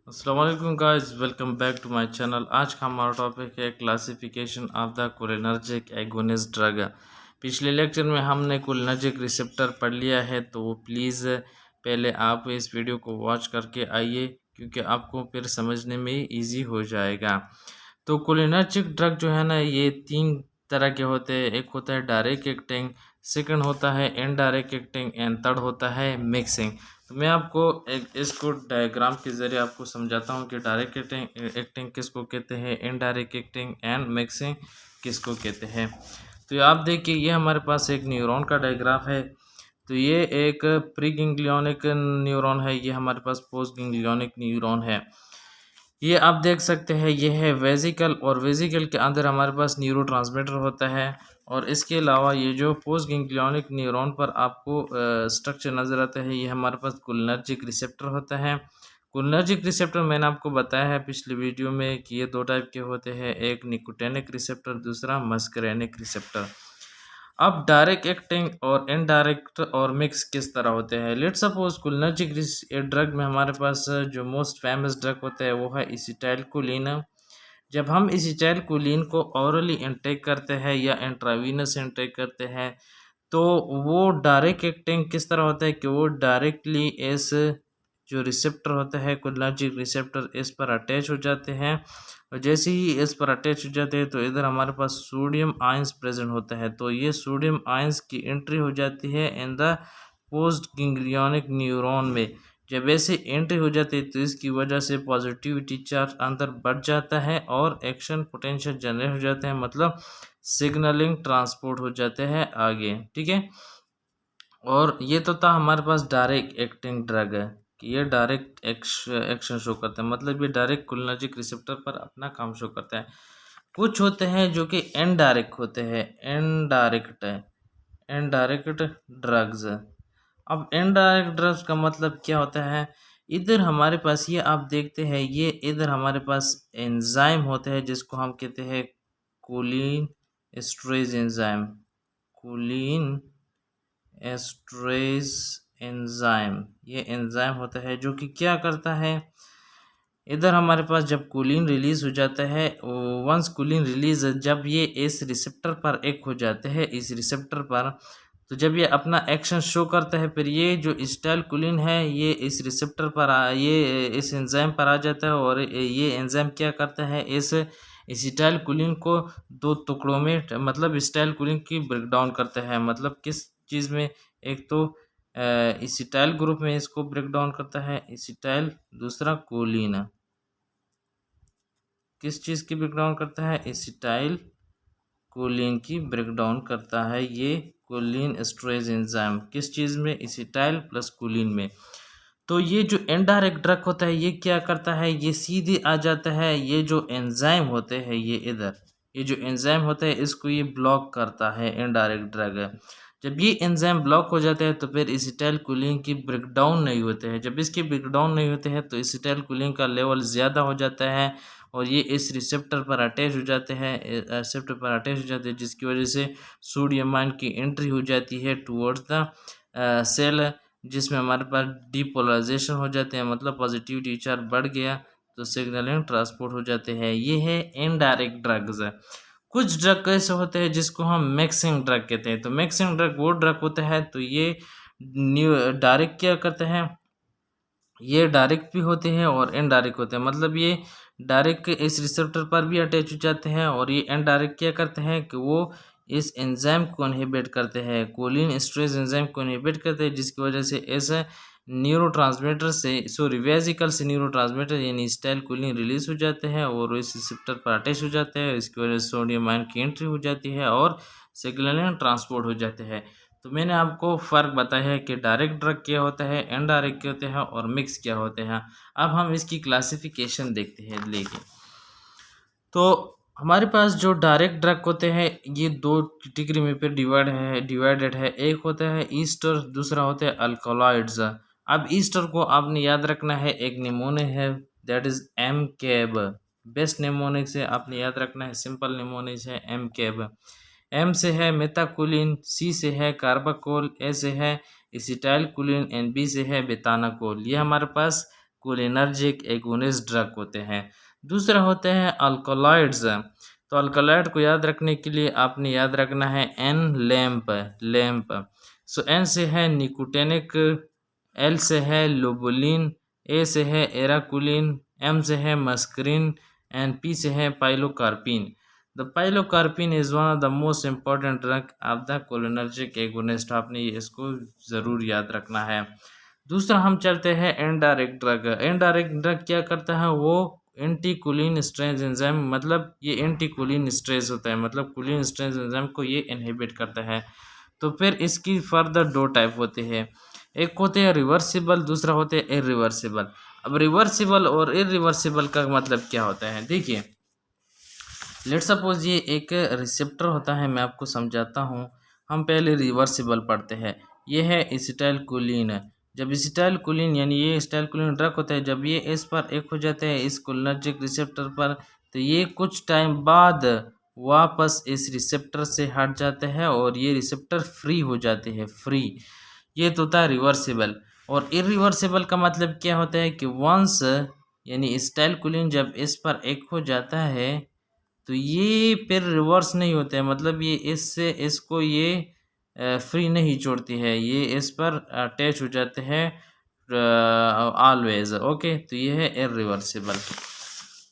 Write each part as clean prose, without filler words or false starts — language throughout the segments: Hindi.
अस्सलाम वालेकुम guys, welcome back to my channel. आज का हमारा टॉपिक है classification of the cholinergic agonist drug. पिछले लेक्चर में हमने कोलिनर्जिक रिसेप्टर पढ़ लिया है, तो प्लीज़ पहले आप इस वीडियो को वॉच करके आइए, क्योंकि आपको फिर समझने में इजी हो जाएगा। तो कोलिनर्जिक ड्रग जो है ना, ये तीन तरह के होते हैं। एक होता है डायरेक्ट एक्टिंग, सेकंड होता है इनडायरेक्ट एक्टिंग एंड थर्ड होता है मिक्सिंग। तो मैं आपको एक इसको डायग्राम के ज़रिए आपको समझाता हूँ कि डायरेक्ट एक्टिंग किसको कहते हैं, इनडायरेक्ट एक्टिंग एंड मिक्सिंग किसको कहते हैं। तो आप देखिए, ये हमारे पास एक न्यूरॉन का डायग्राफ है। तो ये एक प्री गैंग्लियोनिक न्यूरॉन है, ये हमारे पास पोस्ट गैंग्लियोनिक न्यूरॉन है। ये आप देख सकते हैं, ये है वेसिकल, और वेसिकल के अंदर हमारे पास न्यूरोट्रांसमीटर होता है। और इसके अलावा ये जो पोस्ट गैंग्लियोनिक न्यूरॉन पर आपको स्ट्रक्चर नज़र आता है, ये हमारे पास कोलिनर्जिक रिसेप्टर होता है। कोलिनर्जिक रिसेप्टर मैंने आपको बताया है पिछले वीडियो में कि ये दो टाइप के होते हैं, एक निकोटेनिक रिसेप्टर, दूसरा मस्करेनिक रिसेप्टर। अब डायरेक्ट एक्टिंग और इनडायरेक्ट और मिक्स किस तरह होते हैं। लेट्स सपोज कोलिनर्जिक ड्रग में हमारे पास जो मोस्ट फेमस ड्रग होता है वो है एसिटाइलकोलिन। जब हम एसिटाइलकोलिन को ओरली इंटेक करते हैं या इंट्रावीनस इंटेक करते हैं, तो वो डायरेक्ट एक्टिंग किस तरह होता है कि वो डायरेक्टली इस जो रिसेप्टर होता है, कोलिनर्जिक रिसेप्टर, इस पर अटैच हो जाते हैं। और जैसे ही इस पर अटैच हो जाते हैं तो इधर हमारे पास सोडियम आयंस प्रेजेंट होता है। तो ये सोडियम आयंस की एंट्री हो जाती है in the post ganglionic neuron में। जब ऐसे एंट्री हो जाती है तो इसकी वजह से पॉजिटिविटी चार्ज अंदर बढ़ जाता है और एक्शन पोटेंशियल जनरेट हो जाते हैं, मतलब सिग्नलिंग ट्रांसपोर्ट हो जाते हैं आगे। ठीक है, और ये तो था हमारे पास डायरेक्ट एक्टिंग ड्रग है कि ये डायरेक्ट एक्शन शो करता है, मतलब ये डायरेक्ट कोलिनर्जिक रिसेप्टर पर अपना काम शो करता है। कुछ होते हैं जो कि इनडायरेक्ट होते हैं, इनडायरेक्ट ड्रग्स। अब इनडायरेक्ट ड्रग्स का मतलब क्या होता है। इधर हमारे पास ये आप देखते हैं, ये इधर हमारे पास एंजाइम होते हैं जिसको हम कहते हैं cholinesterase enzyme, cholinesterase enzyme. ये एंजाइम होता है जो कि क्या करता है, इधर हमारे पास जब कोलिन रिलीज हो जाता है, वंस कोलिन रिलीज, जब ये इस रिसेप्टर पर एक हो जाते हैं, इस रिसेप्टर पर, तो जब ये अपना एक्शन शो करता है, फिर ये जो एसिटाइलकोलिन है ये इस रिसेप्टर पर ये इस एंजाइम पर आ जाता है। और ये एंजाइम क्या करता है, इस एसिटाइलकोलिन को दो टुकड़ों में, मतलब एसिटाइलकोलिन की ब्रेकडाउन करता है। मतलब किस चीज़ में, एक तो एसिटाइल ग्रुप में इसको ब्रेक डाउन करता है एसिटाइल, दूसरा कोलिन। किस चीज़ की ब्रेक डाउन करता है, एसिटाइल कोलिन की ब्रेक डाउन करता है ये कोलिन एस्ट्रेज एंजाइम। किस चीज़ में, एसिटाइल प्लस कोलिन में। तो ये जो इनडायरेक्ट ड्रग होता है ये क्या करता है, ये सीधे आ जाता है, ये जो एंजाइम होते हैं ये इधर, ये जो एंजाइम होता है इसको ये ब्लॉक करता है इनडायरेक्ट ड्रग। जब ये एंजाइम ब्लॉक हो जाता है तो फिर एसिटाइलकोलिन की ब्रेकडाउन नहीं होते हैं। जब इसके ब्रेकडाउन नहीं होते हैं तो एसिटाइलकोलिन का लेवल ज़्यादा हो जाता है और ये इस रिसेप्टर पर अटैच हो जाते हैं, रिसेप्टर पर अटैच हो जाते हैं, जिसकी वजह से सोडियम आयन की एंट्री हो जाती है टुवर्ड्स द सेल, जिसमें हमारे पास डीपोलराइजेशन हो जाते हैं, मतलब पॉजिटिविटी चार्ज बढ़ गया तो सिग्नलिंग ट्रांसपोर्ट हो जाते हैं। ये है इनडायरेक्ट ड्रग्स। कुछ ड्रग ऐसे होते हैं जिसको हम मिक्सिंग ड्रग कहते हैं। तो मिक्सिंग ड्रग वो ड्रग होता है, तो ये न्यू डायरेक्ट क्या करते हैं, ये डायरेक्ट भी होते हैं और इनडायरेक्ट होते हैं। मतलब ये डायरेक्ट इस रिसेप्टर पर भी अटैच हो जाते हैं, और ये इनडायरेक्ट क्या करते हैं कि वो इस एंजाइम को इनहिबिट करते हैं, कोलिन एस्ट्रेज एंजाइम को इनहिबिट करते हैं, जिसकी वजह से ऐसे न्यूरोट्रांसमीटर से, सॉरी वेसिकल से न्यूरोट्रांसमीटर यानी एसिटाइलकोलिन रिलीज हो जाते हैं और इस रिसेप्टर पर अटैच हो जाते हैं। इसकी वजह से सोडियम आयन की एंट्री हो जाती है और सिग्नलिंग ट्रांसपोर्ट हो जाते हैं। तो मैंने आपको फ़र्क बताया है कि डायरेक्ट ड्रग क्या होता है, इनडायरेक्ट क्या होते हैं और मिक्स क्या होते हैं। अब हम इसकी क्लासिफिकेशन देखते हैं लेके। तो हमारे पास जो डायरेक्ट ड्रग होते हैं ये दो कैटेगरी में फिर डिवाइडेड है। एक होता है ईस्टर, दूसरा होता है अल्कोलॉइड्स। अब ईस्टर को आपने याद रखना है, एक निमोनिक है that is M CAB. Best mnemonic से आपने याद रखना है, सिंपल निमोनिक है एम कैब। एम से है मेथाकोलिन, सी से है कार्बाकोल, ए से है एसिटाइलकोलिन एंड बी से है बेतानाकोल। ये हमारे पास कोलिनर्जिक एगोनिस्ट ड्रग होते हैं। दूसरा होते हैं अल्कोलॉइड्स। तो अल्कोलॉइड को याद रखने के लिए आपने याद रखना है एन लैम्प। सो एन से है निकोटिनिक, एल से है लोबुलिन, ए से है एराकुलिन, एम से है मस्करिन एंड पी से है pilocarpine. The pilocarpine is one of the most important drug of the cholinergic agonist. आपने इसको ज़रूर याद रखना है। दूसरा हम चलते हैं इनडायरेक्ट ड्रग। इनडायरेक्ट ड्रग क्या करता है, वो एंटी कोलिन स्ट्रेस एंजाइम, मतलब ये एंटी कोलिन स्ट्रेस होता है, मतलब कोलिन स्ट्रेस एंजाइम को ये इनहिबिट करता है। तो फिर इसकी फर्दर दो टाइप होते हैं, एक होते हैं रिवर्सिबल, दूसरा होते हैं इरिवर्सिबल। अब रिवर्सिबल और इरिवर्सिबल का मतलब क्या होता है, देखिए लेट सपोज ये एक रिसेप्टर होता है, मैं आपको समझाता हूँ। हम पहले रिवर्सिबल पढ़ते हैं। ये है एसिटाइलकोलिन। जब एसिटाइलकोलिन यानी ये एसिटाइलकोलिन ड्रग होता है, जब ये इस पर एक हो जाता है इस कोलिनर्जिक रिसेप्टर पर, तो ये कुछ टाइम बाद वापस इस रिसेप्टर से हट जाते हैं और ये रिसेप्टर फ्री हो जाते हैं, फ्री। ये तो होता है रिवर्सिबल। और इरिवर्सिबल का मतलब क्या होता है कि वंस यानी एसिटाइलकोलिन जब इस पर एक हो जाता है तो ये फिर रिवर्स नहीं होता है, मतलब ये इससे इसको ये फ्री नहीं छोड़ती है, ये इस पर अटैच हो जाते हैं ऑलवेज। ओके, तो ये है इरिवर्सिबल।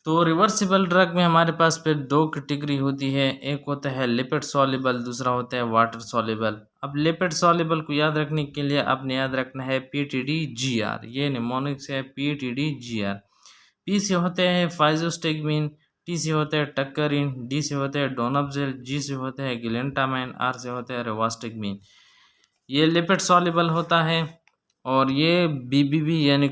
तो रिवर्सिबल ड्रग में हमारे पास फिर दो कैटेगरी होती है, एक होता है लिपिड सॉल्युबल, दूसरा होता है वाटर सॉल्युबल। अब लिपिड सॉल्युबल को याद रखने के लिए आपने याद रखना है PTDGR, ये निमोनिक्स है PTDGR। पी से होते हैं फाइजोस्टिग्मिन, टी से होता है टक्करिन, डी से होता है डोनाप्जिल, जी से होता है गिलेंटामाइन, आर से होता है रिवास्टिग्मिन। ये लिपिड सॉल्युबल होता है और ये BBB यानी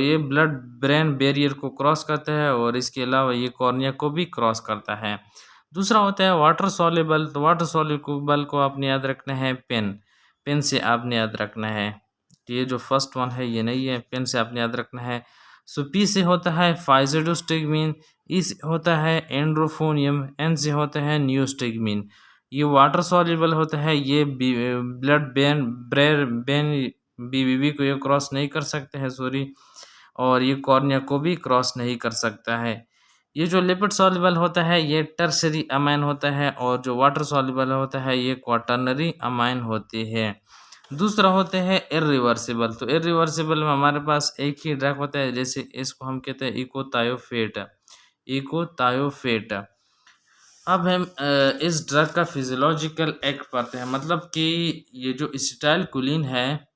ये ब्लड ब्रेन बैरियर को क्रॉस करता है और इसके अलावा ये कॉर्निया को भी क्रॉस करता है। दूसरा होता है वाटर सॉल्युबल। तो वाटर सॉल्युबल को आपने याद रखना है पेन से आपने याद रखना है। ये जो फर्स्ट वन है ये नहीं है, पेन से आपने याद रखना है। सो पी से होता है फाइजोडोस्टिग्मिन, ई से होता है एंड्रोफोनियम, एन से होता है नियोस्टिग्मिन। ये वाटर सॉल्युबल होता है, ये ब्लड ब्रेन BBB को ये क्रॉस नहीं कर सकते हैं, सॉरी, और ये कॉर्निया को भी क्रॉस नहीं कर सकता है। ये जो लिपिड सॉल्युबल होता है ये टर्शरी अमाइन होता है और जो वाटर सॉल्युबल होता है ये क्वाटर्नरी अमाइन होते हैं। दूसरा होते हैं इरिवर्सिबल। तो इरिवर्सिबल में हमारे पास एक ही ड्रग होता है, जैसे इसको हम कहते हैं इकोथायोफेट। अब हम इस ड्रग का फिजियोलॉजिकल एक्ट पढ़ते हैं, मतलब कि ये जो एसिटाइलकोलिन है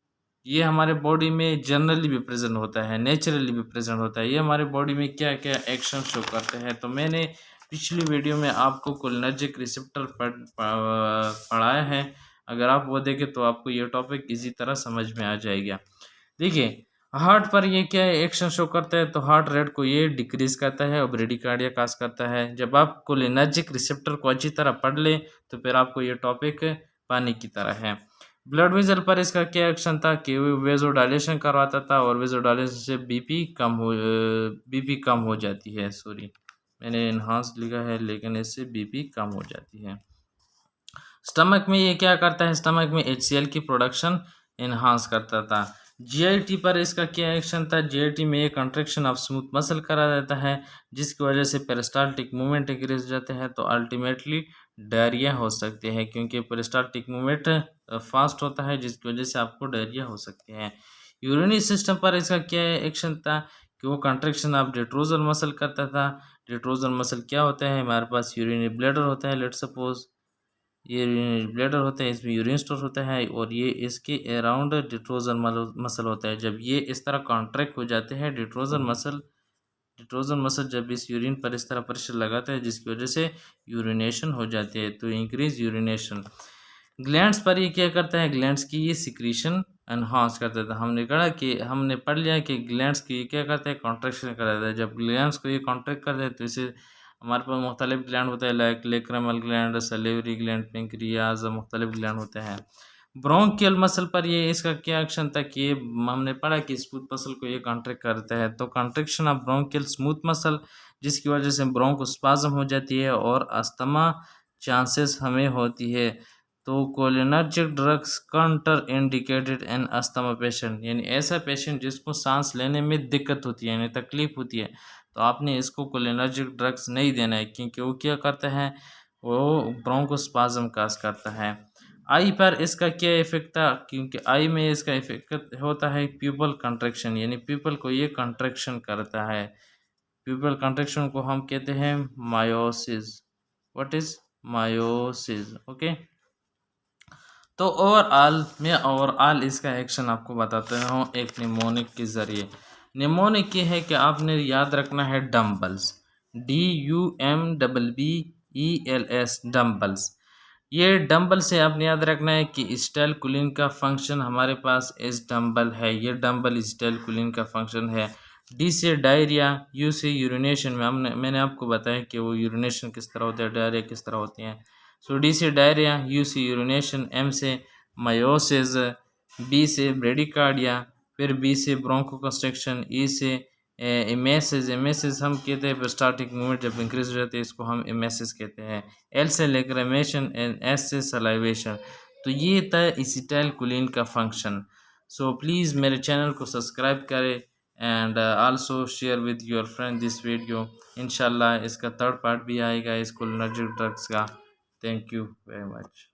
ये हमारे बॉडी में जनरली भी प्रेजेंट होता है, नेचुरली भी प्रेजेंट होता है। ये हमारे बॉडी में क्या क्या एक्शन शो करते हैं, तो मैंने पिछली वीडियो में आपको कोलिनर्जिक रिसेप्टर पढ़ाया है। अगर आप वो देखें तो आपको ये टॉपिक इसी तरह समझ में आ जाएगा। देखिए हार्ट पर ये क्या एक्शन शो करता है, तो हार्ट रेट को ये डिक्रीज करता है और ब्रेडिकार्डिया काज करता है। जब आप कोलिनर्जिक रिसेप्टर को अच्छी तरह पढ़ लें तो फिर आपको ये टॉपिक पानी की तरह है। ब्लड वेसल पर इसका क्या एक्शन था कि वेजोडाइलेशन करवाता था और वेजोडाइलेशन से बीपी कम हो जाती है, सॉरी मैंने इन्हांस लिखा है लेकिन इससे बीपी कम हो जाती है। स्टमक में ये क्या करता है, स्टमक में HCl की प्रोडक्शन इन्हांस करता था। GIT पर इसका क्या एक्शन था, GIT में ये कंट्रैक्शन ऑफ स्मूथ मसल करा देता है जिसकी वजह से पेरिस्टाल्टिक मूवमेंट इंक्रीज हो जाते हैं, तो अल्टीमेटली डायरिया हो सकती है क्योंकि पेरिस्टाल्टिक मूवमेंट फास्ट होता है जिसकी वजह से आपको डायरिया हो सकती है। यूरिनरी सिस्टम पर इसका क्या एक्शन था कि वो कंट्रैक्शन ऑफ डिट्रोजल मसल करता था। डिट्रोजल मसल क्या होता है, हमारे पास यूरिनरी ब्लैडर होता है, लेट सपोज ये यूरिनरी ब्लैडर होता है, इसमें यूरिन स्टोर होता है और ये इसके अराउंड डिट्रोजल मसल होता है। जब ये इस तरह कॉन्ट्रैक्ट हो जाते हैं डिट्रोजल मसल जब इस यूरिन पर इस तरह प्रेशर लगाता है जिसकी वजह से यूरिनेशन हो जाती है, तो इंक्रीज यूरिनेशन। ग्लैंड्स पर ये क्या करता है, ग्लैंड्स की ये सिक्रीशन एनहांस करता था। हमने पढ़ लिया कि ग्लैंड्स की क्या करता है, कॉन्ट्रैक्शन करता है। जब ग्लैंड्स को ये कॉन्ट्रैक्ट करता है तो इसे हमारे पास मुख्तलिफ ग्लैंड होता है, like lacrimal gland, salivary gland, pancreas, मुख्तलिफ ग्लैंड होते हैं। ब्रोंकियल मसल पर ये इसका क्या एक्शन था कि ये हमने पढ़ा कि स्मूथ मसल को ये कॉन्ट्रैक्ट करता है, तो contraction of bronchial smooth muscle जिसकी वजह से ब्रोंकोस्पाज्म हो जाती है और अस्थमा चांसेस हमें होती है। तो cholinergic drugs counter indicated in asthma patient, यानी ऐसा पेशेंट जिसको सांस लेने में दिक्कत होती है यानी तकलीफ होती है, तो आपने इसको कोलिनर्जिक ड्रग्स नहीं देना है, क्योंकि वो क्या करता है, वो ब्रोंकोस्पाज्म काज करता है। आई पर इसका क्या इफेक्ट था, क्योंकि आई में इसका इफेक्ट होता है प्यूपल कंट्रैक्शन, यानी प्यूपल को ये कंट्रैक्शन करता है। प्यूपल कंट्रैक्शन को हम कहते हैं miosis. What is miosis? Okay. तो ओवरऑल इसका एक्शन आपको बताते हूँ एक निमोनिक के ज़रिए। निमोनिक ये है कि आपने याद रखना है डम्बल्स, DUMBBELS डम्बल्स। ये डंबल से आपने याद रखना है कि स्टाइल कुलिन का फंक्शन हमारे पास इस डंबल है, ये डंबल स्टाइल कुलिन का फंक्शन है। डी से डायरिया, यू से यूरिनेशन में मैंने आपको बताया कि वो यूरिनेशन किस तरह होता है, डायरिया किस तरह होती हैं। सो डी से डायरिया, यू से यूरिनेशन, एम से मायोसिस, बी से ब्रेडिकार्डिया, फिर बी से ब्रोंकोकंस्ट्रक्शन, ई से एमेसिस हम कहते हैं पेरिस्टाल्टिक मूवमेंट जब इंक्रीज हो जाती है इसको हम एमेसिस कहते हैं। एल से लेक्रेमेशन एंड एस से सलाइवेशन। तो ये था एसिटाइल कोलिन का फंक्शन। सो प्लीज़ मेरे चैनल को सब्सक्राइब करें and also share with your friend this video. इंशाल्लाह इसका थर्ड पार्ट भी आएगा इस कोलिनर्जिक ड्रग्स का। Thank you very much.